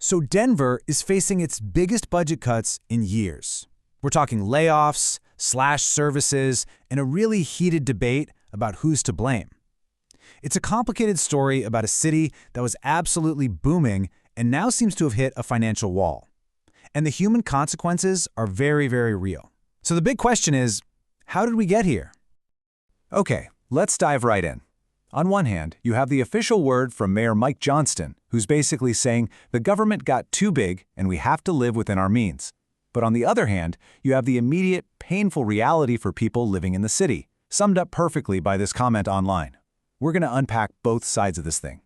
So Denver is facing its biggest budget cuts in years. We're talking layoffs, slashed services, and a really heated debate about who's to blame. It's a complicated story about a city that was absolutely booming and now seems to have hit a financial wall. And the human consequences are very, very real. So the big question is, how did we get here? Okay, let's dive right in. On one hand, you have the official word from Mayor Mike Johnston, who's basically saying the government got too big and we have to live within our means. But on the other hand, you have the immediate, painful reality for people living in the city, summed up perfectly by this comment online. We're going to unpack both sides of this thing.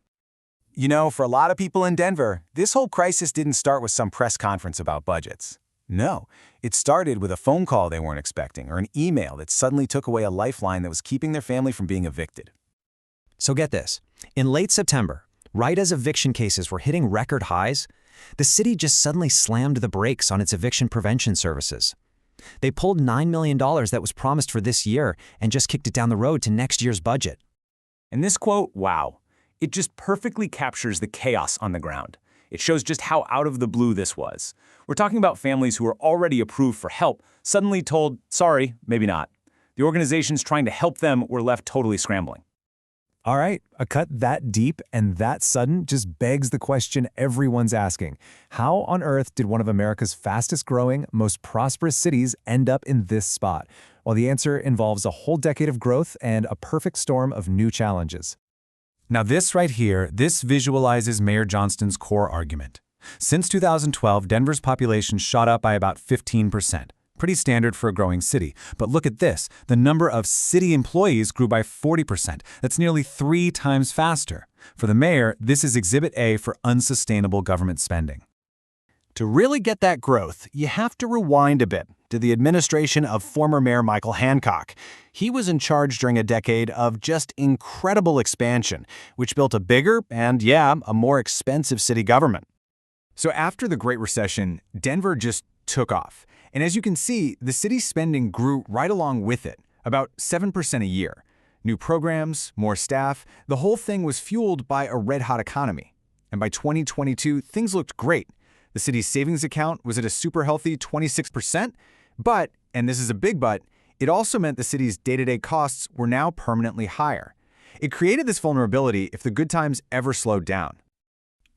You know, for a lot of people in Denver, this whole crisis didn't start with some press conference about budgets. No, it started with a phone call they weren't expecting or an email that suddenly took away a lifeline that was keeping their family from being evicted. So get this, in late September, right as eviction cases were hitting record highs, the city just suddenly slammed the brakes on its eviction prevention services. They pulled $9 million that was promised for this year and just kicked it down the road to next year's budget. And this quote, wow, it just perfectly captures the chaos on the ground. It shows just how out of the blue this was. We're talking about families who were already approved for help, suddenly told, sorry, maybe not. The organizations trying to help them were left totally scrambling. All right, a cut that deep and that sudden just begs the question everyone's asking. How on earth did one of America's fastest-growing, most prosperous cities end up in this spot? Well, the answer involves a whole decade of growth and a perfect storm of new challenges. Now this right here, this visualizes Mayor Johnston's core argument. Since 2012, Denver's population shot up by about 15%. Pretty standard for a growing city. But look at this. The number of city employees grew by 40%. That's nearly 3 times faster. For the mayor, this is Exhibit A for unsustainable government spending. To really get that growth, you have to rewind a bit to the administration of former Mayor Michael Hancock. He was in charge during a decade of just incredible expansion, which built a bigger and, a more expensive city government. So after the Great Recession, Denver just took off. And as you can see, the city's spending grew right along with it, about 7% a year. New programs, more staff, the whole thing was fueled by a red-hot economy. And by 2022, things looked great. The city's savings account was at a super healthy 26%, but, and this is a big but, it also meant the city's day-to-day costs were now permanently higher. It created this vulnerability if the good times ever slowed down.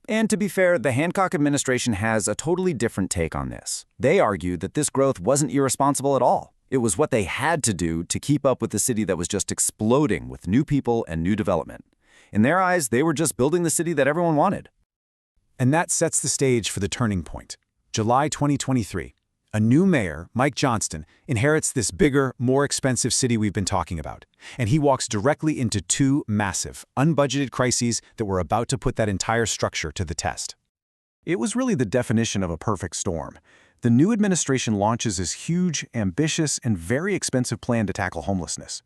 And to be fair, the Hancock administration has a totally different take on this. They argue that this growth wasn't irresponsible at all. It was what they had to do to keep up with the city that was just exploding with new people and new development. In their eyes, they were just building the city that everyone wanted. And that sets the stage for the turning point. July 2023. A new mayor, Mike Johnston, inherits this bigger, more expensive city we've been talking about. And he walks directly into 2 massive, unbudgeted crises that were about to put that entire structure to the test. It was really the definition of a perfect storm. The new administration launches this huge, ambitious, and very expensive plan to tackle homelessness.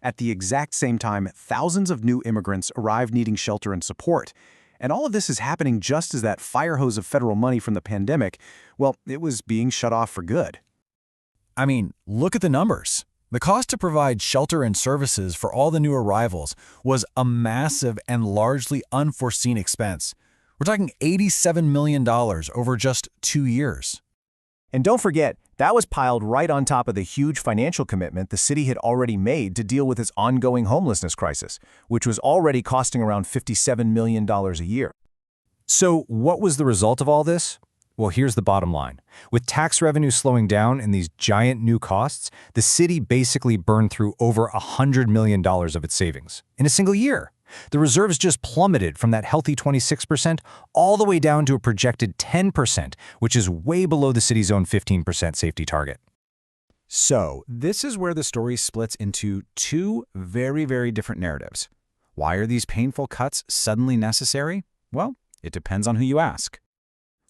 At the exact same time, thousands of new immigrants arrive needing shelter and support. And all of this is happening just as that fire hose of federal money from the pandemic, well, it was being shut off for good. I mean, look at the numbers. The cost to provide shelter and services for all the new arrivals was a massive and largely unforeseen expense. We're talking $87 million over just 2 years. And don't forget, that was piled right on top of the huge financial commitment the city had already made to deal with its ongoing homelessness crisis, which was already costing around $57 million a year. So what was the result of all this? Well, here's the bottom line. With tax revenue slowing down and these giant new costs, the city basically burned through over $100 million of its savings in a single year. The reserves just plummeted from that healthy 26% all the way down to a projected 10%, which is way below the city's own 15% safety target. So, this is where the story splits into 2 very, very different narratives. Why are these painful cuts suddenly necessary? Well, it depends on who you ask.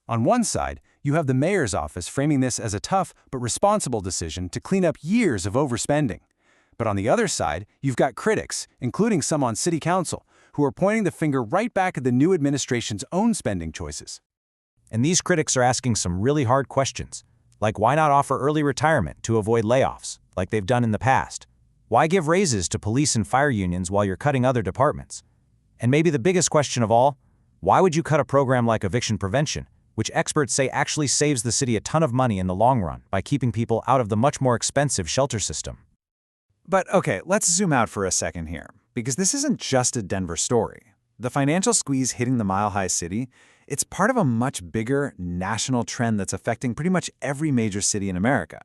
On one side, you have the mayor's office framing this as a tough but responsible decision to clean up years of overspending. But on the other side, you've got critics, including some on city council, who are pointing the finger right back at the new administration's own spending choices. And these critics are asking some really hard questions, like why not offer early retirement to avoid layoffs, like they've done in the past? Why give raises to police and fire unions while you're cutting other departments? And maybe the biggest question of all, why would you cut a program like eviction prevention, which experts say actually saves the city a ton of money in the long run by keeping people out of the much more expensive shelter system. But okay, let's zoom out for a second here, because this isn't just a Denver story. The financial squeeze hitting the mile-high city, it's part of a much bigger national trend that's affecting pretty much every major city in America.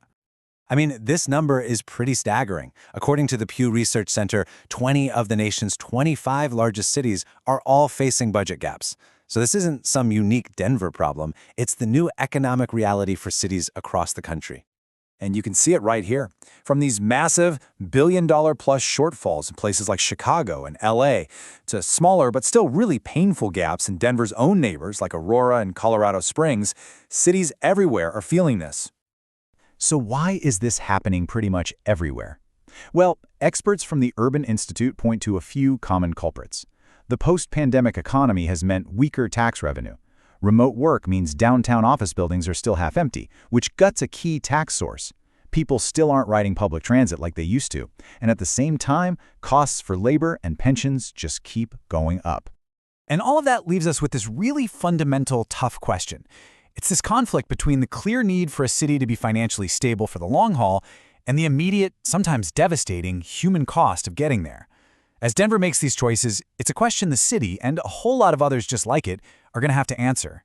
I mean, this number is pretty staggering. According to the Pew Research Center, 20 of the nation's 25 largest cities are all facing budget gaps. So this isn't some unique Denver problem. It's the new economic reality for cities across the country. And you can see it right here. From these massive billion-dollar-plus shortfalls in places like Chicago and LA to smaller but still really painful gaps in Denver's own neighbors like Aurora and Colorado Springs, cities everywhere are feeling this. So why is this happening pretty much everywhere? Well, experts from the Urban Institute point to a few common culprits. The post-pandemic economy has meant weaker tax revenue. Remote work means downtown office buildings are still half empty, which guts a key tax source. People still aren't riding public transit like they used to, and at the same time, costs for labor and pensions just keep going up. And all of that leaves us with this really fundamental, tough question. It's this conflict between the clear need for a city to be financially stable for the long haul and the immediate, sometimes devastating, human cost of getting there. As Denver makes these choices, it's a question the city, and a whole lot of others just like it, are going to have to answer.